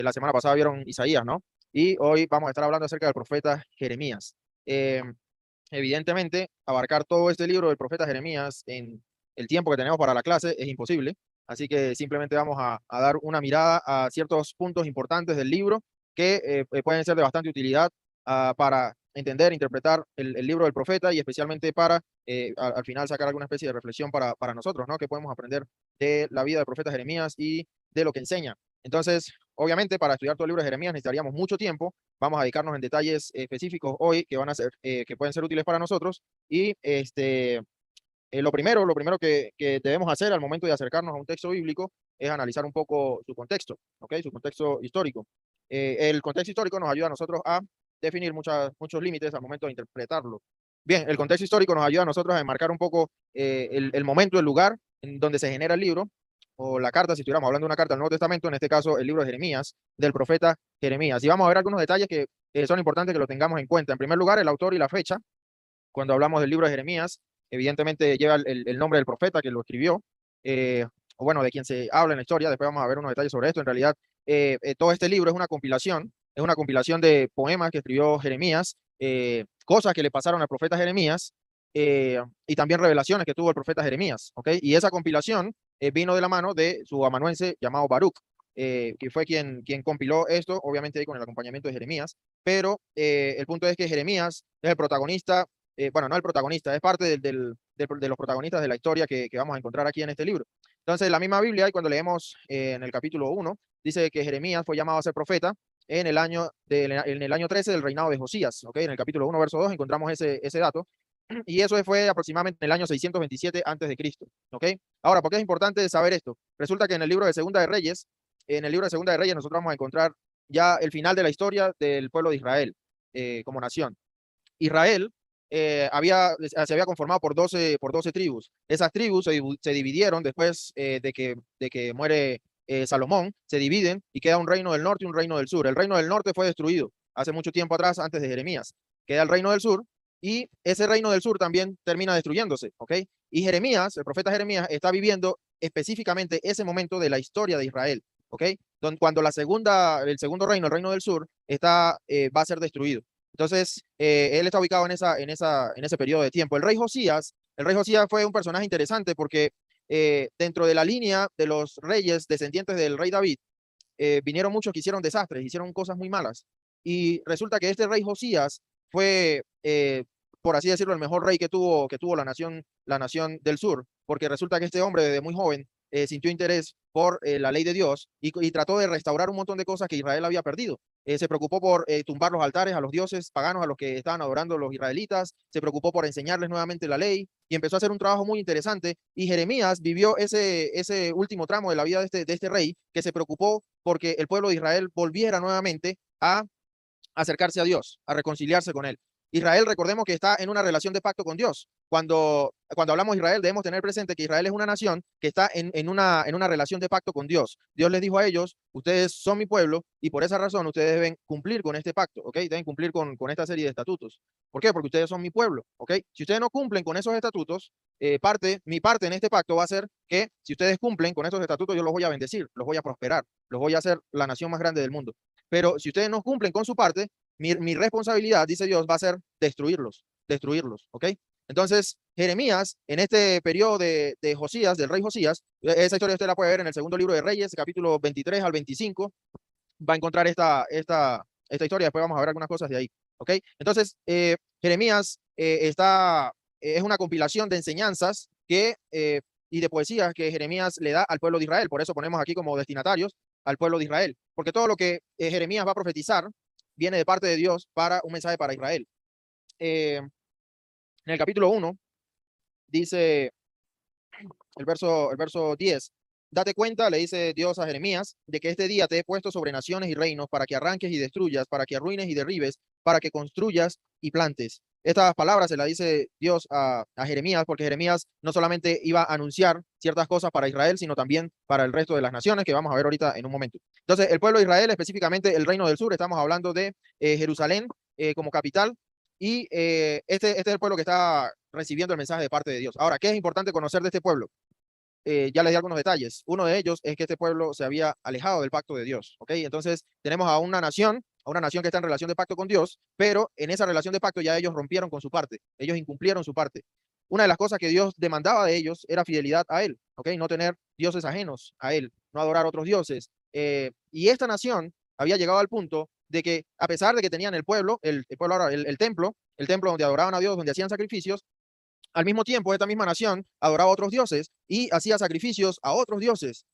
la semana pasada vieron Isaías, ¿no? Y hoy vamos a estar hablando acerca del profeta Jeremías. Eh, Evidentemente, abarcar todo este libro del profeta Jeremías en el tiempo que tenemos para la clase es imposible, así que simplemente vamos a dar una mirada a ciertos puntos importantes del libro que pueden ser de bastante utilidad para entender, interpretar el libro del profeta y especialmente para al final sacar alguna especie de reflexión para nosotros, ¿no? Que podemos aprender de la vida del profeta Jeremías y de lo que enseña. Entonces, obviamente, para estudiar todo el libro de Jeremías necesitaríamos mucho tiempo. Vamos a dedicarnos en detalles específicos hoy que van a ser, que pueden ser útiles para nosotros. Y lo primero que debemos hacer al momento de acercarnos a un texto bíblico es analizar un poco su contexto, ¿ok? Su contexto histórico. El contexto histórico nos ayuda a nosotros a definir muchos límites al momento de interpretarlo. Bien, el contexto histórico nos ayuda a nosotros a enmarcar un poco el momento, el lugar en donde se genera el libro o la carta, si estuviéramos hablando de una carta del Nuevo Testamento, en este caso el libro de Jeremías, del profeta Jeremías. Y vamos a ver algunos detalles que son importantes que lo tengamos en cuenta. En primer lugar, el autor y la fecha. Cuando hablamos del libro de Jeremías, evidentemente lleva el nombre del profeta que lo escribió, o bueno, de quien se habla en la historia. Después vamos a ver unos detalles sobre esto. En realidad, todo este libro es una compilación de poemas que escribió Jeremías, cosas que le pasaron al profeta Jeremías, y también revelaciones que tuvo el profeta Jeremías, ¿ok? Y esa compilación vino de la mano de su amanuense llamado Baruch, que fue quien compiló esto, obviamente ahí con el acompañamiento de Jeremías, pero el punto es que Jeremías es el protagonista, bueno, no el protagonista, es parte de los protagonistas de la historia que vamos a encontrar aquí en este libro. Entonces, la misma Biblia, y cuando leemos en el capítulo 1, dice que Jeremías fue llamado a ser profeta en el año 13 del reinado de Josías, ¿ok? En el capítulo 1, verso 2, encontramos ese dato, y eso fue aproximadamente en el año 627 antes de Cristo, ¿ok? Ahora, ¿por qué es importante saber esto? Resulta que en el libro de Segunda de Reyes, nosotros vamos a encontrar ya el final de la historia del pueblo de Israel como nación. Israel se había conformado por 12 tribus. Esas tribus se dividieron después de que muere Salomón, se dividen y queda un reino del norte y un reino del sur. El reino del norte fue destruido hace mucho tiempo atrás, antes de Jeremías. Queda el reino del sur y ese reino del sur también termina destruyéndose, ¿ok? Y Jeremías, el profeta Jeremías, está viviendo específicamente ese momento de la historia de Israel, ¿ok? Cuando el segundo reino, el reino del sur, va a ser destruido. Entonces, él está ubicado en ese periodo de tiempo. El rey Josías fue un personaje interesante porque dentro de la línea de los reyes descendientes del rey David, vinieron muchos que hicieron desastres, hicieron cosas muy malas. Y resulta que este rey Josías fue, por así decirlo, el mejor rey que tuvo la nación del sur, porque resulta que este hombre desde muy joven sintió interés por la ley de Dios y trató de restaurar un montón de cosas que Israel había perdido. Se preocupó por tumbar los altares a los dioses paganos a los que estaban adorando los israelitas, se preocupó por enseñarles nuevamente la ley y empezó a hacer un trabajo muy interesante. Y Jeremías vivió ese último tramo de la vida de este rey, que se preocupó porque el pueblo de Israel volviera nuevamente a acercarse a Dios, a reconciliarse con Él. Israel, recordemos que está en una relación de pacto con Dios. Cuando hablamos de Israel, debemos tener presente que Israel es una nación que está en una relación de pacto con Dios. Dios les dijo a ellos: ustedes son mi pueblo y por esa razón ustedes deben cumplir con este pacto, ¿ok? Deben cumplir con esta serie de estatutos. ¿Por qué? Porque ustedes son mi pueblo, ¿ok? Si ustedes no cumplen con esos estatutos, mi parte en este pacto va a ser que si ustedes cumplen con esos estatutos, yo los voy a bendecir, los voy a prosperar, los voy a hacer la nación más grande del mundo. Pero si ustedes no cumplen con su parte, mi responsabilidad, dice Dios, va a ser destruirlos, ¿ok? Entonces, Jeremías, en este periodo de Josías, del rey Josías, esa historia usted la puede ver en el segundo libro de Reyes, capítulo 23 al 25, va a encontrar esta historia, después vamos a ver algunas cosas de ahí, ¿ok? Entonces, Jeremías es una compilación de enseñanzas y de poesías que Jeremías le da al pueblo de Israel. Por eso ponemos aquí como destinatarios al pueblo de Israel, porque todo lo que Jeremías va a profetizar viene de parte de Dios para un mensaje para Israel. En el capítulo 1 dice el verso 10: date cuenta, le dice Dios a Jeremías, de que este día te he puesto sobre naciones y reinos para que arranques y destruyas, para que arruines y derribes, para que construyas y plantes. Estas palabras se las dice Dios a Jeremías, porque Jeremías no solamente iba a anunciar ciertas cosas para Israel, sino también para el resto de las naciones, que vamos a ver ahorita en un momento. Entonces, el pueblo de Israel, específicamente el reino del sur, estamos hablando de Jerusalén como capital, y este es el pueblo que está recibiendo el mensaje de parte de Dios. Ahora, ¿qué es importante conocer de este pueblo? ya les di algunos detalles. Uno de ellos es que este pueblo se había alejado del pacto de Dios, ¿ok? Entonces tenemos a una nación que está en relación de pacto con Dios, pero en esa relación de pacto ya ellos rompieron con su parte, ellos incumplieron su parte. Una de las cosas que Dios demandaba de ellos era fidelidad a Él, ¿ok? No tener dioses ajenos a Él, no adorar otros dioses. Y esta nación había llegado al punto de que, a pesar de que tenían el pueblo, el pueblo ahora, el templo donde adoraban a Dios, donde hacían sacrificios, al mismo tiempo, esta misma nación adoraba a otros dioses y hacía sacrificios a otros dioses,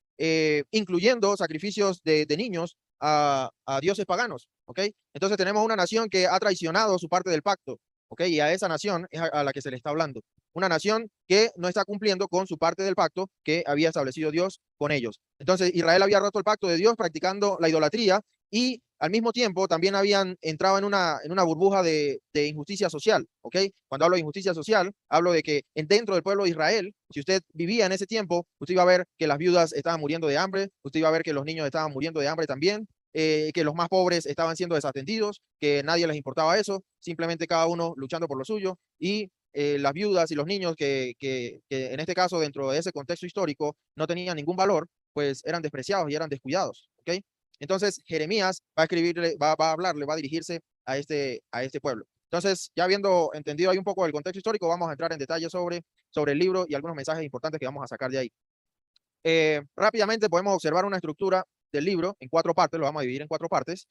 incluyendo sacrificios de niños a dioses paganos, ¿ok? Entonces tenemos una nación que ha traicionado su parte del pacto, ¿ok? Y a esa nación es a la que se le está hablando. Una nación que no está cumpliendo con su parte del pacto que había establecido Dios con ellos. Entonces Israel había roto el pacto de Dios practicando la idolatría y al mismo tiempo también habían entrado en una burbuja de injusticia social, ¿ok? Cuando hablo de injusticia social, hablo de que dentro del pueblo de Israel, si usted vivía en ese tiempo, usted iba a ver que las viudas estaban muriendo de hambre, usted iba a ver que los niños estaban muriendo de hambre también, que los más pobres estaban siendo desatendidos, que nadie les importaba eso, simplemente cada uno luchando por lo suyo, y las viudas y los niños que en este caso dentro de ese contexto histórico no tenían ningún valor, pues eran despreciados y eran descuidados, ¿ok? Entonces Jeremías va a escribirle, va a hablarle, va a dirigirse a este pueblo. Entonces, ya habiendo entendido ahí un poco el contexto histórico, vamos a entrar en detalle sobre el libro y algunos mensajes importantes que vamos a sacar de ahí. Rápidamente podemos observar una estructura del libro en 4 partes, lo vamos a dividir en 4 partes.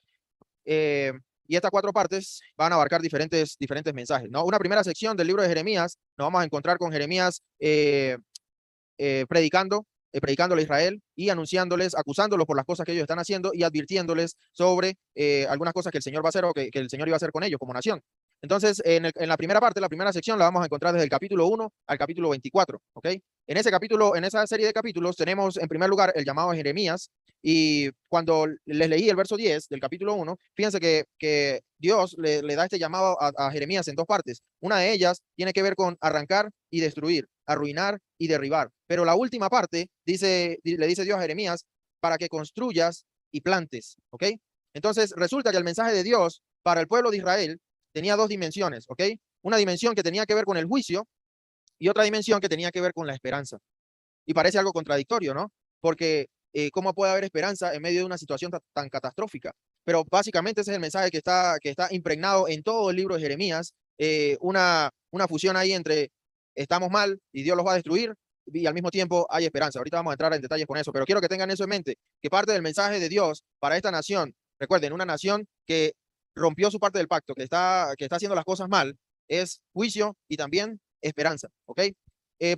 Eh, y estas 4 partes van a abarcar diferentes mensajes, ¿no? Una primera sección del libro de Jeremías, nos vamos a encontrar con Jeremías predicándole a Israel y anunciándoles, acusándolos por las cosas que ellos están haciendo y advirtiéndoles sobre algunas cosas que el Señor va a hacer o que el Señor iba a hacer con ellos como nación. Entonces, en la primera parte, la primera sección, la vamos a encontrar desde el capítulo 1 al capítulo 24, ¿ok? En ese capítulo, en esa serie de capítulos, tenemos en primer lugar el llamado de Jeremías, y cuando les leí el verso 10 del capítulo 1, fíjense que Dios le da este llamado a Jeremías en 2 partes. Una de ellas tiene que ver con arrancar y destruir, arruinar y derribar. Pero la última parte le dice Dios a Jeremías para que construyas y plantes, ¿ok? Entonces resulta que el mensaje de Dios para el pueblo de Israel tenía 2 dimensiones, ¿ok? Una dimensión que tenía que ver con el juicio y otra dimensión que tenía que ver con la esperanza. Y parece algo contradictorio, ¿no? Porque ¿cómo puede haber esperanza en medio de una situación tan catastrófica? Pero básicamente ese es el mensaje que está impregnado en todo el libro de Jeremías, una fusión ahí entre estamos mal y Dios los va a destruir y al mismo tiempo hay esperanza. Ahorita vamos a entrar en detalles con eso, pero quiero que tengan eso en mente, que parte del mensaje de Dios para esta nación, recuerden, una nación que rompió su parte del pacto, que está haciendo las cosas mal, es juicio y también esperanza, ¿ok?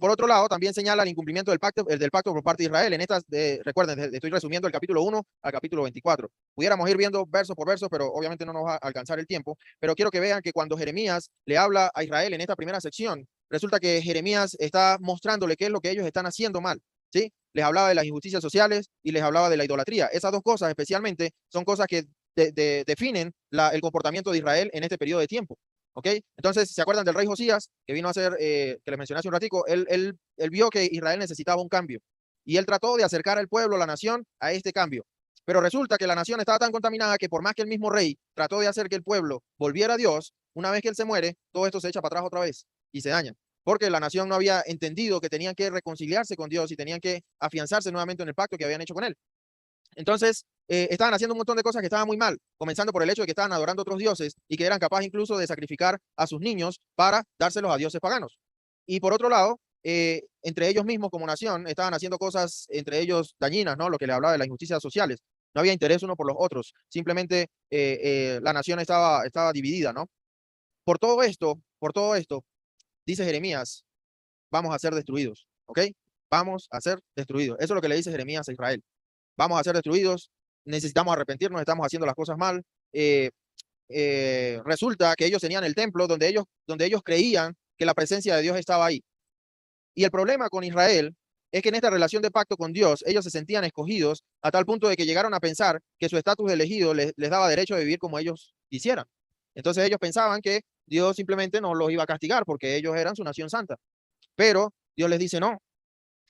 Por otro lado, también señala el incumplimiento del pacto por parte de Israel. Recuerden, estoy resumiendo el capítulo 1 al capítulo 24. Pudiéramos ir viendo verso por verso, pero obviamente no nos va a alcanzar el tiempo. Pero quiero que vean que cuando Jeremías le habla a Israel en esta primera sección, resulta que Jeremías está mostrándole qué es lo que ellos están haciendo mal, ¿sí? Les hablaba de las injusticias sociales y les hablaba de la idolatría. Esas 2 cosas especialmente son cosas que definen el comportamiento de Israel en este periodo de tiempo. ¿Ok? Entonces, ¿se acuerdan del rey Josías que vino a ser, que les mencioné hace un ratico? Él vio que Israel necesitaba un cambio y él trató de acercar al pueblo, la nación, a este cambio. Pero resulta que la nación estaba tan contaminada que por más que el mismo rey trató de hacer que el pueblo volviera a Dios, una vez que él se muere, todo esto se echa para atrás otra vez y se daña. Porque la nación no había entendido que tenían que reconciliarse con Dios y tenían que afianzarse nuevamente en el pacto que habían hecho con él. Entonces, estaban haciendo un montón de cosas que estaban muy mal, comenzando por el hecho de que estaban adorando a otros dioses y que eran capaces incluso de sacrificar a sus niños para dárselos a dioses paganos. Y por otro lado, entre ellos mismos como nación estaban haciendo cosas entre ellos dañinas, ¿no? Lo que les hablaba de las injusticias sociales. No había interés uno por los otros, simplemente la nación estaba dividida, ¿no? Por todo esto, dice Jeremías, vamos a ser destruidos, ¿ok? Vamos a ser destruidos. Eso es lo que le dice Jeremías a Israel. Vamos a ser destruidos, necesitamos arrepentirnos, estamos haciendo las cosas mal. Resulta que ellos tenían el templo donde ellos creían que la presencia de Dios estaba ahí. Y el problema con Israel es que en esta relación de pacto con Dios, ellos se sentían escogidos a tal punto de que llegaron a pensar que su estatus de elegido les daba derecho a vivir como ellos quisieran. Entonces ellos pensaban que Dios simplemente no los iba a castigar porque ellos eran su nación santa. Pero Dios les dice, no,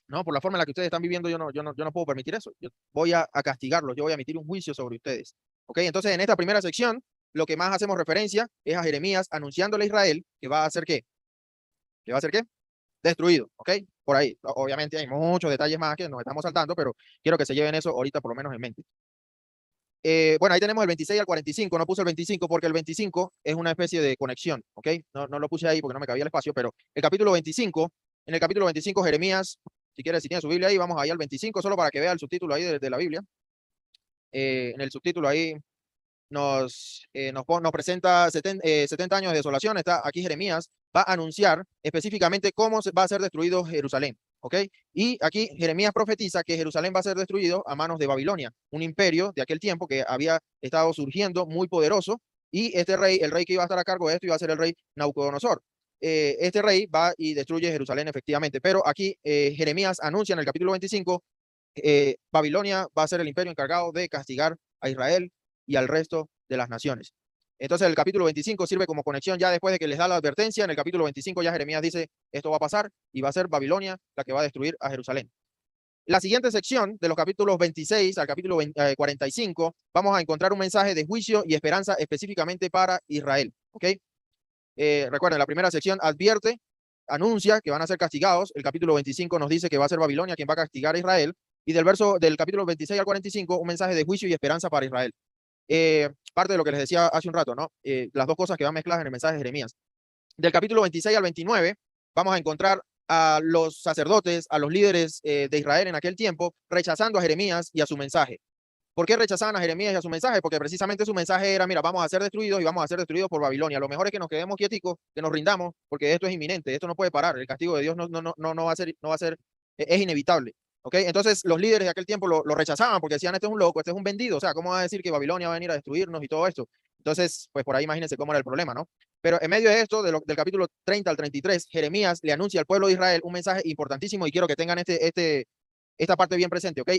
no, por la forma en la que ustedes están viviendo, yo no puedo permitir eso. Yo voy a castigarlos, yo voy a emitir un juicio sobre ustedes. ¿Ok? Entonces, en esta primera sección, lo que más hacemos referencia es a Jeremías anunciándole a Israel que va a hacer qué. ¿Que va a hacer qué? destruido, ¿ok? Por ahí. Obviamente hay muchos detalles más que nos estamos saltando, pero quiero que se lleven eso ahorita por lo menos en mente. Bueno, ahí tenemos el 26 al 45, no puse el 25 porque el 25 es una especie de conexión, ¿ok? No lo puse ahí porque no me cabía el espacio, pero el capítulo 25, en el capítulo 25 Jeremías, si quieres, si tiene su Biblia ahí, vamos ahí al 25, solo para que vea el subtítulo ahí de la Biblia. En el subtítulo ahí nos presenta 70 años de desolación. Está aquí Jeremías, va a anunciar específicamente cómo va a ser destruido Jerusalén. ¿Ok? Y aquí Jeremías profetiza que Jerusalén va a ser destruido a manos de Babilonia, un imperio de aquel tiempo que había estado surgiendo muy poderoso, y este rey, el rey que iba a estar a cargo de esto, iba a ser el rey Nabucodonosor. Este rey va y destruye Jerusalén efectivamente, pero aquí Jeremías anuncia en el capítulo 25, Babilonia va a ser el imperio encargado de castigar a Israel y al resto de las naciones. Entonces el capítulo 25 sirve como conexión ya después de que les da la advertencia. En el capítulo 25 ya Jeremías dice, esto va a pasar y va a ser Babilonia la que va a destruir a Jerusalén. La siguiente sección, de los capítulos 26 al capítulo 45, vamos a encontrar un mensaje de juicio y esperanza específicamente para Israel. ¿Ok? Recuerden, la primera sección advierte, anuncia que van a ser castigados. El capítulo 25 nos dice que va a ser Babilonia quien va a castigar a Israel. Y del capítulo 26 al 45, un mensaje de juicio y esperanza para Israel. Parte de lo que les decía hace un rato, ¿no? Las dos cosas que van mezcladas en el mensaje de Jeremías. Del capítulo 26 al 29, vamos a encontrar a los sacerdotes, a los líderes de Israel en aquel tiempo, rechazando a Jeremías y a su mensaje. ¿Por qué rechazaban a Jeremías y a su mensaje? Porque precisamente su mensaje era, mira, vamos a ser destruidos y vamos a ser destruidos por Babilonia. Lo mejor es que nos quedemos quieticos, que nos rindamos, porque esto es inminente, esto no puede parar. El castigo de Dios no va a ser, es inevitable. ¿Ok? Entonces los líderes de aquel tiempo lo rechazaban porque decían, este es un loco, este es un vendido, o sea, ¿cómo va a decir que Babilonia va a venir a destruirnos y todo esto? Entonces, pues por ahí imagínense cómo era el problema, ¿no? Pero en medio de esto, del capítulo 30 al 33, Jeremías le anuncia al pueblo de Israel un mensaje importantísimo, y quiero que tengan esta parte bien presente, ¿ok?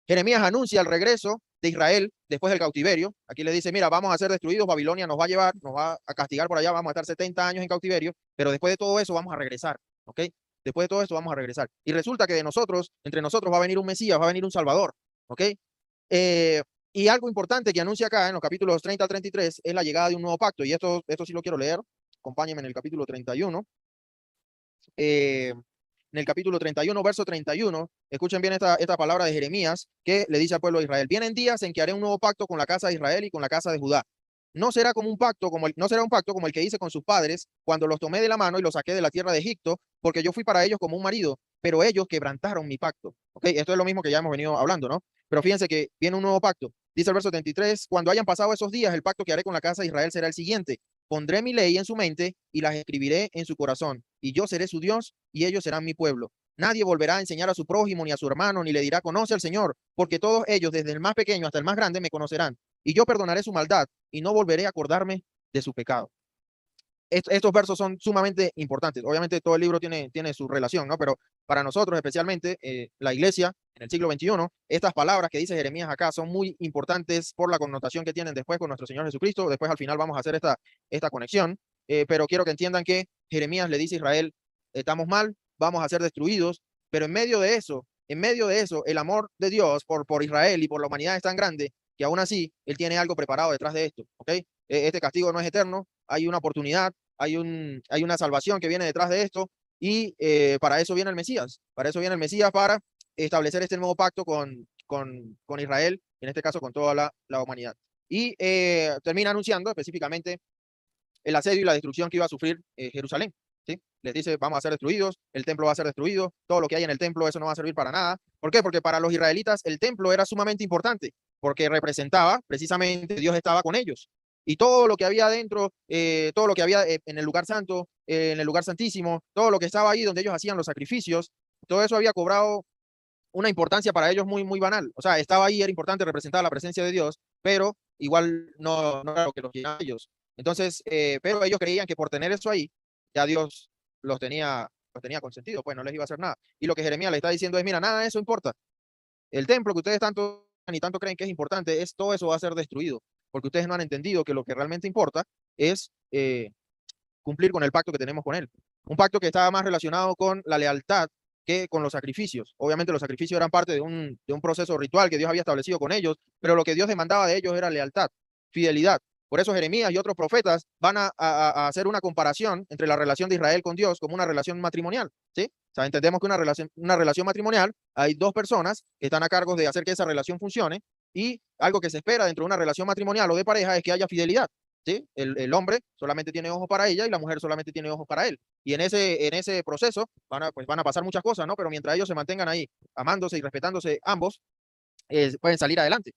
Jeremías anuncia el regreso de Israel después del cautiverio. Aquí le dice, mira, vamos a ser destruidos, Babilonia nos va a llevar, nos va a castigar por allá, vamos a estar 70 años en cautiverio, pero después de todo eso vamos a regresar, ¿ok? Después de todo esto vamos a regresar. Y resulta que de nosotros, entre nosotros va a venir un Mesías, va a venir un Salvador, ¿ok? Y algo importante que anuncia acá en los capítulos 30 al 33 es la llegada de un nuevo pacto, y esto sí lo quiero leer. Acompáñenme en el capítulo 31. En el capítulo 31, verso 31, escuchen bien esta palabra de Jeremías que le dice al pueblo de Israel: vienen días en que haré un nuevo pacto con la casa de Israel y con la casa de Judá. No será un pacto como el que hice con sus padres cuando los tomé de la mano y los saqué de la tierra de Egipto, porque yo fui para ellos como un marido, pero ellos quebrantaron mi pacto. ¿Ok? Esto es lo mismo que ya hemos venido hablando, ¿no? Pero fíjense que viene un nuevo pacto. Dice el verso 33, cuando hayan pasado esos días, el pacto que haré con la casa de Israel será el siguiente: pondré mi ley en su mente y las escribiré en su corazón, y yo seré su Dios y ellos serán mi pueblo. Nadie volverá a enseñar a su prójimo ni a su hermano, ni le dirá, conoce al Señor, porque todos ellos, desde el más pequeño hasta el más grande, me conocerán. Y yo perdonaré su maldad y no volveré a acordarme de su pecado. Estos versos son sumamente importantes. Obviamente todo el libro tiene su relación, ¿no? Pero para nosotros, especialmente la iglesia en el siglo XXI, estas palabras que dice Jeremías acá son muy importantes por la connotación que tienen después con nuestro Señor Jesucristo. Después al final vamos a hacer esta conexión, pero quiero que entiendan que Jeremías le dice a Israel, estamos mal, vamos a ser destruidos, pero en medio de eso, el amor de Dios por Israel y por la humanidad es tan grande que aún así Él tiene algo preparado detrás de esto, ¿ok? Este castigo no es eterno, hay una oportunidad, hay una salvación que viene detrás de esto, y para eso viene el Mesías, para establecer este nuevo pacto con Israel, en este caso con toda la humanidad. Y termina anunciando específicamente el asedio y la destrucción que iba a sufrir Jerusalén. ¿Sí? Les dice, vamos a ser destruidos, el templo va a ser destruido, todo lo que hay en el templo, eso no va a servir para nada. ¿Por qué? Porque para los israelitas el templo era sumamente importante, porque representaba precisamente Dios estaba con ellos. Y todo lo que había adentro, todo lo que había en el lugar santo, en el lugar santísimo, todo lo que estaba ahí donde ellos hacían los sacrificios, todo eso había cobrado una importancia para ellos muy, muy banal. O sea, estaba ahí, era importante, representaba la presencia de Dios, pero igual no era lo que los llenaba a ellos. Entonces, pero ellos creían que por tener eso ahí, ya Dios los tenía consentido, pues no les iba a hacer nada. Y lo que Jeremías le está diciendo es, mira, nada de eso importa. El templo que ustedes tanto y tanto creen que es importante, todo eso va a ser destruido, porque ustedes no han entendido que lo que realmente importa es cumplir con el pacto que tenemos con Él. Un pacto que estaba más relacionado con la lealtad que con los sacrificios. Obviamente los sacrificios eran parte de un proceso ritual que Dios había establecido con ellos, pero lo que Dios demandaba de ellos era lealtad, fidelidad. Por eso Jeremías y otros profetas van a hacer una comparación entre la relación de Israel con Dios como una relación matrimonial, ¿sí? O sea, entendemos que una relación matrimonial, hay dos personas que están a cargo de hacer que esa relación funcione, y algo que se espera dentro de una relación matrimonial o de pareja es que haya fidelidad, ¿sí? El hombre solamente tiene ojos para ella y la mujer solamente tiene ojos para él. Y en ese proceso pues van a pasar muchas cosas, ¿no? Pero mientras ellos se mantengan ahí amándose y respetándose ambos, pueden salir adelante.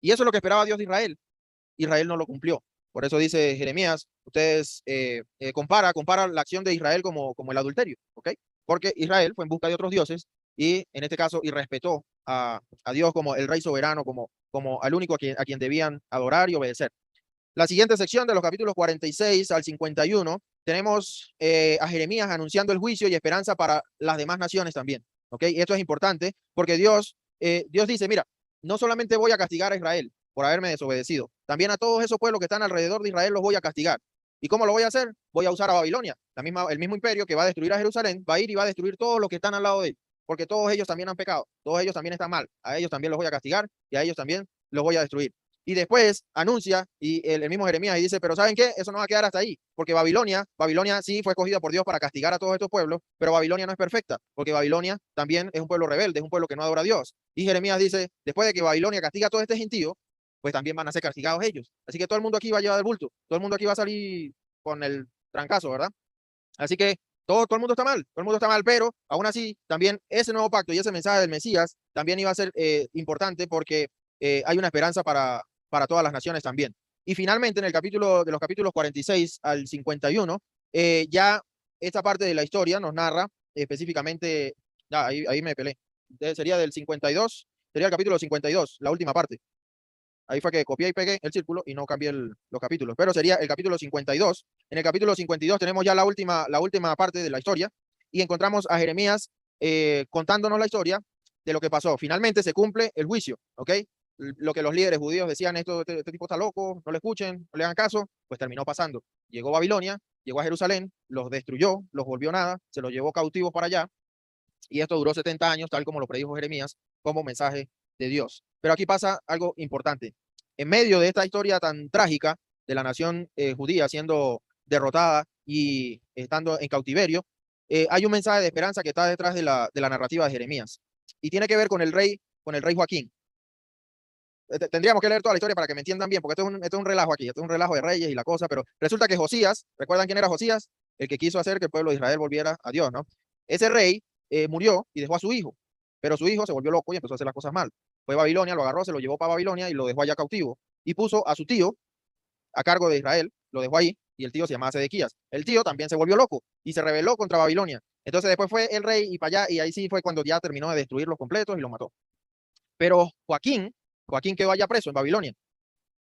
Y eso es lo que esperaba Dios de Israel. Israel no lo cumplió. Por eso dice Jeremías, ustedes compara la acción de Israel como el adulterio, ¿ok? Porque Israel fue en busca de otros dioses y en este caso irrespetó a Dios como el rey soberano, como al único a quien debían adorar y obedecer. La siguiente sección de los capítulos 46 al 51, tenemos a Jeremías anunciando el juicio y esperanza para las demás naciones también, ¿ok? Y esto es importante porque Dios dice, mira, no solamente voy a castigar a Israel por haberme desobedecido, también a todos esos pueblos que están alrededor de Israel los voy a castigar. ¿Y cómo lo voy a hacer? Voy a usar a Babilonia, el mismo imperio que va a destruir a Jerusalén, va a ir y va a destruir todos los que están al lado de él, porque todos ellos también han pecado, todos ellos también están mal, a ellos también los voy a castigar y a ellos también los voy a destruir. Y después anuncia, y el mismo Jeremías y dice, pero ¿saben qué? Eso no va a quedar hasta ahí, porque Babilonia sí fue escogida por Dios para castigar a todos estos pueblos, pero Babilonia no es perfecta, porque Babilonia también es un pueblo rebelde, es un pueblo que no adora a Dios. Y Jeremías dice, después de que Babilonia castiga a todo este gentío, pues también van a ser castigados ellos. Así que todo el mundo aquí va a llevar el bulto, todo el mundo aquí va a salir con el trancazo, ¿verdad? Así que todo el mundo está mal, todo el mundo está mal, pero aún así también ese nuevo pacto y ese mensaje del Mesías también iba a ser importante porque hay una esperanza para todas las naciones también. Y finalmente, en el capítulo de los capítulos 46 al 51, ya esta parte de la historia nos narra específicamente, ahí me pelé, sería del 52, sería el capítulo 52, la última parte. Ahí fue que copié y pegué el círculo y no cambié los capítulos, pero sería el capítulo 52. En el capítulo 52 tenemos ya la última parte de la historia y encontramos a Jeremías contándonos la historia de lo que pasó. Finalmente se cumple el juicio, ¿ok? Lo que los líderes judíos decían, este tipo está loco, no le escuchen, no le hagan caso, pues terminó pasando. Llegó Babilonia, llegó a Jerusalén, los destruyó, los volvió nada, se los llevó cautivos para allá, y esto duró 70 años, tal como lo predijo Jeremías, como mensaje de Dios. Pero aquí pasa algo importante. En medio de esta historia tan trágica de la nación judía siendo derrotada y estando en cautiverio, hay un mensaje de esperanza que está detrás de la narrativa de Jeremías. Y tiene que ver con el rey Joaquín. Tendríamos que leer toda la historia para que me entiendan bien, porque esto es un relajo aquí, esto es un relajo de reyes y la cosa, pero resulta que Josías, ¿recuerdan quién era Josías? El que quiso hacer que el pueblo de Israel volviera a Dios, ¿no? Ese rey murió y dejó a su hijo, pero su hijo se volvió loco y empezó a hacer las cosas mal. Fue a Babilonia, lo agarró, se lo llevó para Babilonia y lo dejó allá cautivo. Y puso a su tío a cargo de Israel, lo dejó ahí, y el tío se llamaba Sedequías. El tío también se volvió loco y se rebeló contra Babilonia. Entonces después fue el rey y para allá, y ahí sí fue cuando ya terminó de destruirlos completos y los mató. Pero Joaquín quedó allá preso en Babilonia.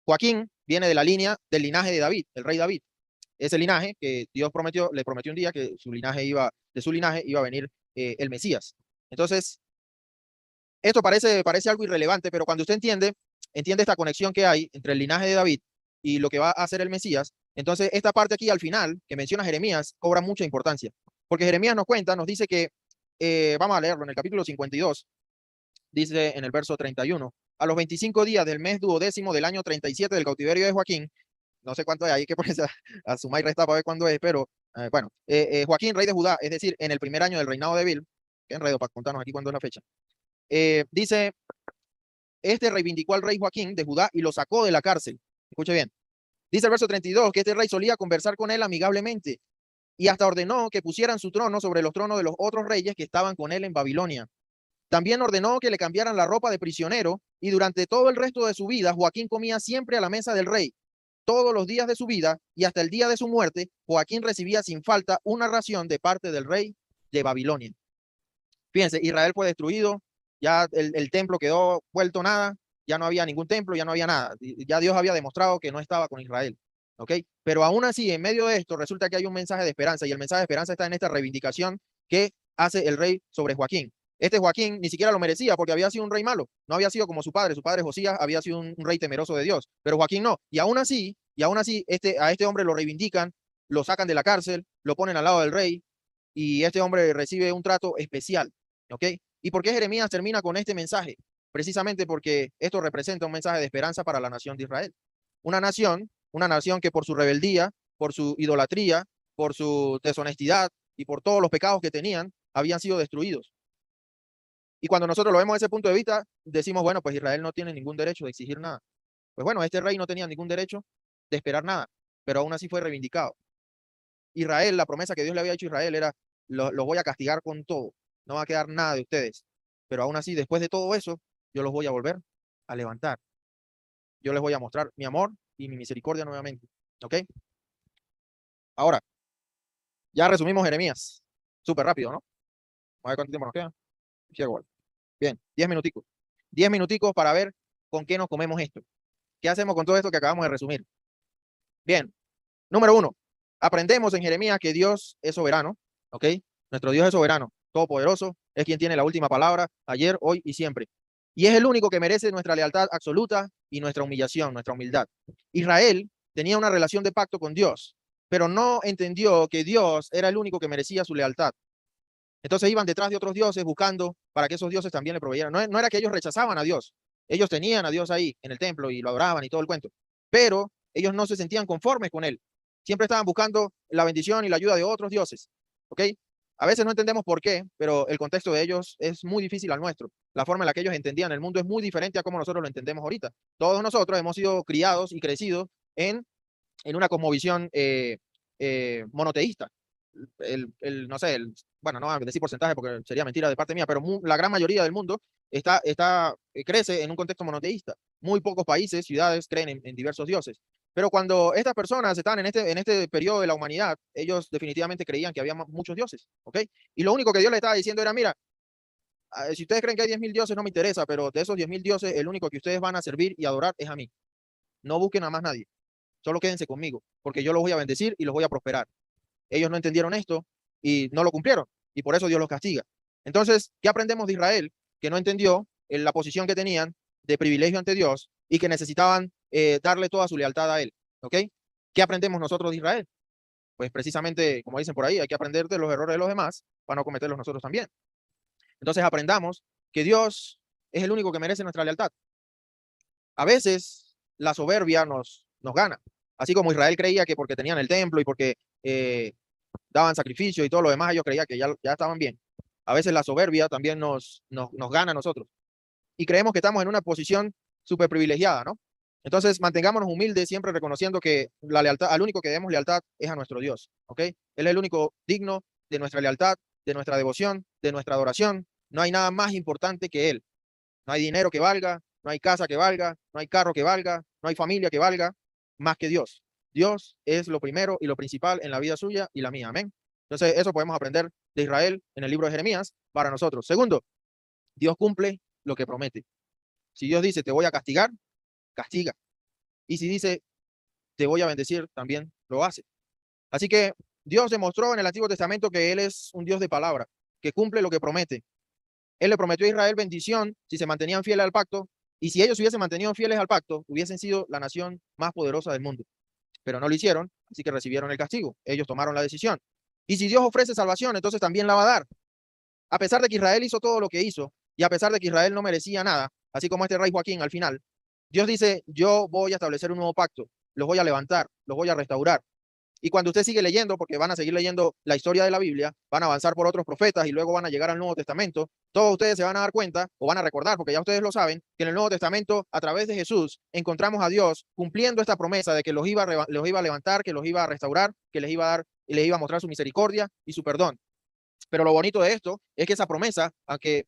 Joaquín viene de la línea del linaje de David, el rey David. Ese linaje que Dios le prometió un día que de su linaje iba a venir el Mesías. Entonces, esto parece algo irrelevante, pero cuando usted entiende esta conexión que hay entre el linaje de David y lo que va a hacer el Mesías, entonces esta parte aquí al final, que menciona Jeremías, cobra mucha importancia. Porque Jeremías nos dice que, vamos a leerlo en el capítulo 52, dice en el verso 31, a los 25 días del mes duodécimo del año 37 del cautiverio de Joaquín, no sé cuánto es, hay que ponerse a sumar y restar para ver cuándo es, pero Joaquín, rey de Judá, es decir, en el primer año del reinado de David, qué enredo para contarnos aquí cuándo es la fecha, dice, este reivindicó al rey Joaquín de Judá y lo sacó de la cárcel. Escuche bien. Dice el verso 32 que este rey solía conversar con él amigablemente y hasta ordenó que pusieran su trono sobre los tronos de los otros reyes que estaban con él en Babilonia. También ordenó que le cambiaran la ropa de prisionero y durante todo el resto de su vida Joaquín comía siempre a la mesa del rey. Todos los días de su vida y hasta el día de su muerte, Joaquín recibía sin falta una ración de parte del rey de Babilonia. Fíjense, Israel fue destruido, ya el templo quedó vuelto nada, ya no había ningún templo, ya no había nada. Ya Dios había demostrado que no estaba con Israel. ¿Ok? Pero aún así, en medio de esto, resulta que hay un mensaje de esperanza y el mensaje de esperanza está en esta reivindicación que hace el rey sobre Joaquín. Este Joaquín ni siquiera lo merecía porque había sido un rey malo, no había sido como su padre Josías había sido un rey temeroso de Dios, pero Joaquín no. Y aún así, a este hombre lo reivindican, lo sacan de la cárcel, lo ponen al lado del rey y este hombre recibe un trato especial. ¿Ok? ¿Y por qué Jeremías termina con este mensaje? Precisamente porque esto representa un mensaje de esperanza para la nación de Israel. Una nación una nación que por su rebeldía, por su idolatría, por su deshonestidad y por todos los pecados que tenían, habían sido destruidos. Y cuando nosotros lo vemos desde ese punto de vista, decimos, bueno, pues Israel no tiene ningún derecho de exigir nada. Pues bueno, este rey no tenía ningún derecho de esperar nada, pero aún así fue reivindicado. Israel, la promesa que Dios le había hecho a Israel era, los voy a castigar con todo, no va a quedar nada de ustedes. Pero aún así, después de todo eso, yo los voy a volver a levantar. Yo les voy a mostrar mi amor y mi misericordia nuevamente. ¿Ok? Ahora, ya resumimos Jeremías. Súper rápido, ¿no? Vamos a ver cuánto tiempo nos queda. Sí, igual. Bien, 10 minuticos. 10 minuticos para ver con qué nos comemos esto. ¿Qué hacemos con todo esto que acabamos de resumir? Bien, número 1. Aprendemos en Jeremías que Dios es soberano. ¿Ok? Nuestro Dios es soberano, todopoderoso, es quien tiene la última palabra, ayer, hoy y siempre. Y es el único que merece nuestra lealtad absoluta y nuestra humillación, nuestra humildad. Israel tenía una relación de pacto con Dios, pero no entendió que Dios era el único que merecía su lealtad. Entonces iban detrás de otros dioses buscando para que esos dioses también le proveyeran. No era que ellos rechazaban a Dios. Ellos tenían a Dios ahí en el templo y lo adoraban y todo el cuento. Pero ellos no se sentían conformes con él. Siempre estaban buscando la bendición y la ayuda de otros dioses. ¿Ok? A veces no entendemos por qué, pero el contexto de ellos es muy difícil al nuestro. La forma en la que ellos entendían el mundo es muy diferente a como nosotros lo entendemos ahorita. Todos nosotros hemos sido criados y crecidos en una cosmovisión monoteísta. No sé, bueno, no voy a decir porcentaje porque sería mentira de parte mía, pero la gran mayoría del mundo crece en un contexto monoteísta. Muy pocos países, ciudades creen en diversos dioses. Pero cuando estas personas estaban en este periodo de la humanidad, ellos definitivamente creían que había muchos dioses, ¿ok? Y lo único que Dios le estaba diciendo era, mira, si ustedes creen que hay 10.000 dioses, no me interesa, pero de esos 10.000 dioses, el único que ustedes van a servir y adorar es a mí. No busquen a más nadie. Solo quédense conmigo, porque yo los voy a bendecir y los voy a prosperar. Ellos no entendieron esto y no lo cumplieron, y por eso Dios los castiga. Entonces, ¿qué aprendemos de Israel? Que no entendió la posición que tenían de privilegio ante Dios y que necesitaban darle toda su lealtad a Él. ¿Ok? ¿Qué aprendemos nosotros de Israel? Pues precisamente, como dicen por ahí, hay que aprender de los errores de los demás para no cometerlos nosotros también. Entonces aprendamos que Dios es el único que merece nuestra lealtad. A veces la soberbia nos gana, así como Israel creía que porque tenían el templo y porque daban sacrificio y todo lo demás, ellos creían que ya estaban bien. A veces la soberbia también nos gana a nosotros y creemos que estamos en una posición súper privilegiada, ¿no? Entonces, mantengámonos humildes, siempre reconociendo que la lealtad, al único que debemos lealtad es a nuestro Dios, ¿ok? Él es el único digno de nuestra lealtad, de nuestra devoción, de nuestra adoración. No hay nada más importante que Él. No hay dinero que valga, no hay casa que valga, no hay carro que valga, no hay familia que valga, más que Dios. Dios es lo primero y lo principal en la vida suya y la mía. Amén. Entonces, eso podemos aprender de Israel en el libro de Jeremías para nosotros. Segundo, Dios cumple lo que promete. Si Dios dice, te voy a castigar, castiga. Y si dice, te voy a bendecir, también lo hace. Así que Dios demostró en el Antiguo Testamento que Él es un Dios de palabra, que cumple lo que promete. Él le prometió a Israel bendición si se mantenían fieles al pacto, y si ellos hubiesen mantenido fieles al pacto, hubiesen sido la nación más poderosa del mundo. Pero no lo hicieron, así que recibieron el castigo. Ellos tomaron la decisión. Y si Dios ofrece salvación, entonces también la va a dar. A pesar de que Israel hizo todo lo que hizo, y a pesar de que Israel no merecía nada, así como este rey Joaquín al final, Dios dice, yo voy a establecer un nuevo pacto, los voy a levantar, los voy a restaurar. Y cuando usted sigue leyendo, porque van a seguir leyendo la historia de la Biblia, van a avanzar por otros profetas y luego van a llegar al Nuevo Testamento, todos ustedes se van a dar cuenta o van a recordar, porque ya ustedes lo saben, que en el Nuevo Testamento, a través de Jesús, encontramos a Dios cumpliendo esta promesa de que los iba a levantar, que los iba a restaurar, que les iba a dar y les iba a mostrar su misericordia y su perdón. Pero lo bonito de esto es que esa promesa, aunque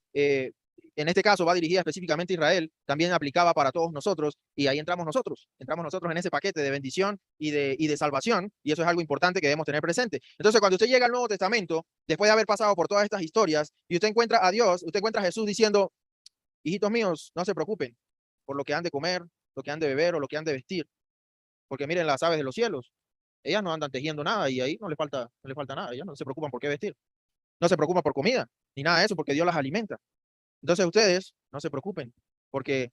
en este caso va dirigida específicamente a Israel, también aplicaba para todos nosotros, y ahí entramos nosotros en ese paquete de bendición y de salvación, y eso es algo importante que debemos tener presente. Entonces, cuando usted llega al Nuevo Testamento, después de haber pasado por todas estas historias, y usted encuentra a Dios, usted encuentra a Jesús diciendo, hijitos míos, no se preocupen por lo que han de comer, lo que han de beber o lo que han de vestir, porque miren las aves de los cielos, ellas no andan tejiendo nada y ahí no le falta nada, ellas no se preocupan por qué vestir, no se preocupan por comida, ni nada de eso, porque Dios las alimenta. Entonces ustedes no se preocupen, porque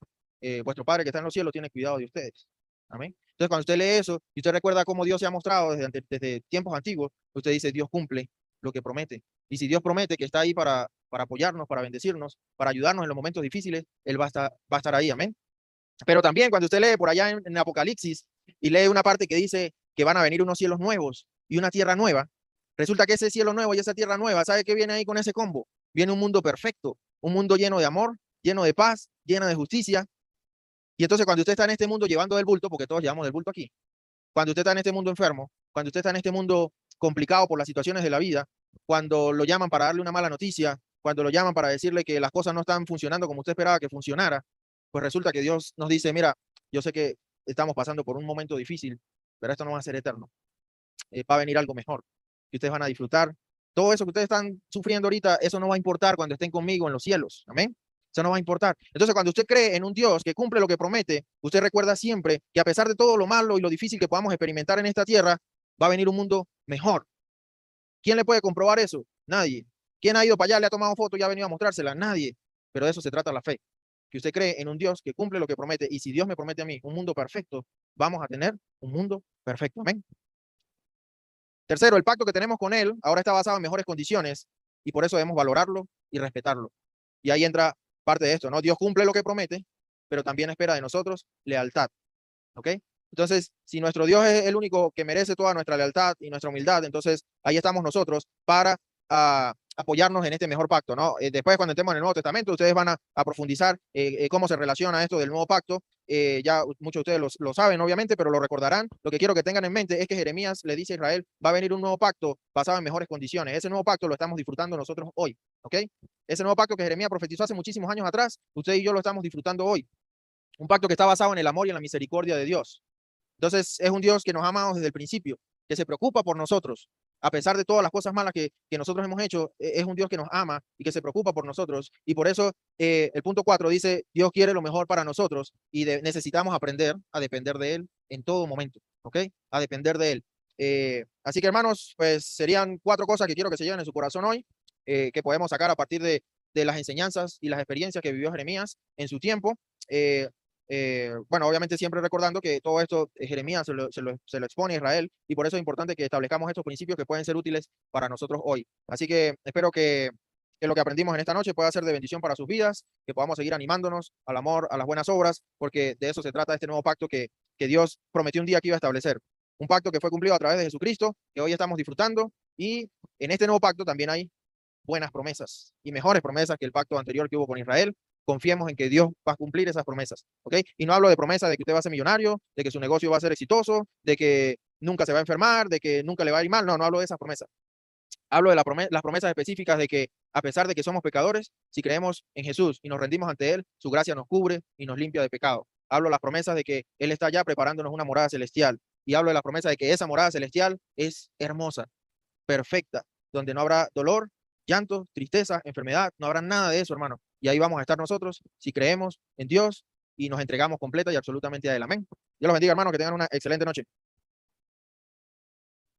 vuestro Padre que está en los cielos tiene cuidado de ustedes. Amén. Entonces cuando usted lee eso y usted recuerda cómo Dios se ha mostrado desde tiempos antiguos, usted dice, Dios cumple lo que promete. Y si Dios promete que está ahí para apoyarnos, para bendecirnos, para ayudarnos en los momentos difíciles, Él va a estar ahí. Amén. Pero también cuando usted lee por allá en Apocalipsis, y lee una parte que dice que van a venir unos cielos nuevos y una tierra nueva, resulta que ese cielo nuevo y esa tierra nueva, ¿sabe qué viene ahí con ese combo? Viene un mundo perfecto, un mundo lleno de amor, lleno de paz, lleno de justicia. Y entonces cuando usted está en este mundo llevando del bulto, porque todos llevamos del bulto aquí, cuando usted está en este mundo enfermo, cuando usted está en este mundo complicado por las situaciones de la vida, cuando lo llaman para darle una mala noticia, cuando lo llaman para decirle que las cosas no están funcionando como usted esperaba que funcionara, pues resulta que Dios nos dice, mira, yo sé que estamos pasando por un momento difícil, pero esto no va a ser eterno. Va a venir algo mejor, que ustedes van a disfrutar. Todo eso que ustedes están sufriendo ahorita, eso no va a importar cuando estén conmigo en los cielos. Amén. Eso no va a importar. Entonces, cuando usted cree en un Dios que cumple lo que promete, usted recuerda siempre que a pesar de todo lo malo y lo difícil que podamos experimentar en esta tierra, va a venir un mundo mejor. ¿Quién le puede comprobar eso? Nadie. ¿Quién ha ido para allá, le ha tomado foto y ha venido a mostrársela? Nadie. Pero de eso se trata la fe. Que usted cree en un Dios que cumple lo que promete. Y si Dios me promete a mí un mundo perfecto, vamos a tener un mundo perfecto. Amén. Tercero, el pacto que tenemos con Él ahora está basado en mejores condiciones y por eso debemos valorarlo y respetarlo. Y ahí entra parte de esto, ¿no? Dios cumple lo que promete, pero también espera de nosotros lealtad, ¿ok? Entonces, si nuestro Dios es el único que merece toda nuestra lealtad y nuestra humildad, entonces ahí estamos nosotros para apoyarnos en este mejor pacto, ¿no? Después, cuando entremos en el Nuevo Testamento, ustedes van a profundizar cómo se relaciona esto del nuevo pacto. Ya muchos de ustedes lo saben, obviamente, pero lo recordarán. Lo que quiero que tengan en mente es que Jeremías le dice a Israel, va a venir un nuevo pacto basado en mejores condiciones. Ese nuevo pacto lo estamos disfrutando nosotros hoy, ¿ok? Ese nuevo pacto que Jeremías profetizó hace muchísimos años atrás, usted y yo lo estamos disfrutando hoy. Un pacto que está basado en el amor y en la misericordia de Dios. Entonces es un Dios que nos ha amado desde el principio, que se preocupa por nosotros. A pesar de todas las cosas malas que nosotros hemos hecho, es un Dios que nos ama y que se preocupa por nosotros. Y por eso el punto 4 dice, Dios quiere lo mejor para nosotros y necesitamos aprender a depender de Él en todo momento, ¿ok? A depender de Él. Así que hermanos, pues serían 4 cosas que quiero que se lleven en su corazón hoy, que podemos sacar a partir de las enseñanzas y las experiencias que vivió Jeremías en su tiempo. Bueno, obviamente siempre recordando que todo esto Jeremías se lo expone a Israel y por eso es importante que establezcamos estos principios que pueden ser útiles para nosotros hoy. Así que espero que lo que aprendimos en esta noche pueda ser de bendición para sus vidas, que podamos seguir animándonos al amor, a las buenas obras, porque de eso se trata este nuevo pacto que Dios prometió un día que iba a establecer. Un pacto que fue cumplido a través de Jesucristo, que hoy estamos disfrutando y en este nuevo pacto también hay buenas promesas y mejores promesas que el pacto anterior que hubo con Israel. Confiemos en que Dios va a cumplir esas promesas, ¿ok? Y no hablo de promesas de que usted va a ser millonario, de que su negocio va a ser exitoso, de que nunca se va a enfermar, de que nunca le va a ir mal. No, no hablo de esas promesas. Hablo de las promesas específicas de que a pesar de que somos pecadores, si creemos en Jesús y nos rendimos ante Él, su gracia nos cubre y nos limpia de pecado. Hablo de las promesas de que Él está ya preparándonos una morada celestial. Y hablo de la promesa de que esa morada celestial es hermosa, perfecta, donde no habrá dolor, llanto, tristeza, enfermedad, no habrá nada de eso, hermano. Y ahí vamos a estar nosotros si creemos en Dios y nos entregamos completa y absolutamente a Él. Amén. Dios los bendiga, hermano, que tengan una excelente noche.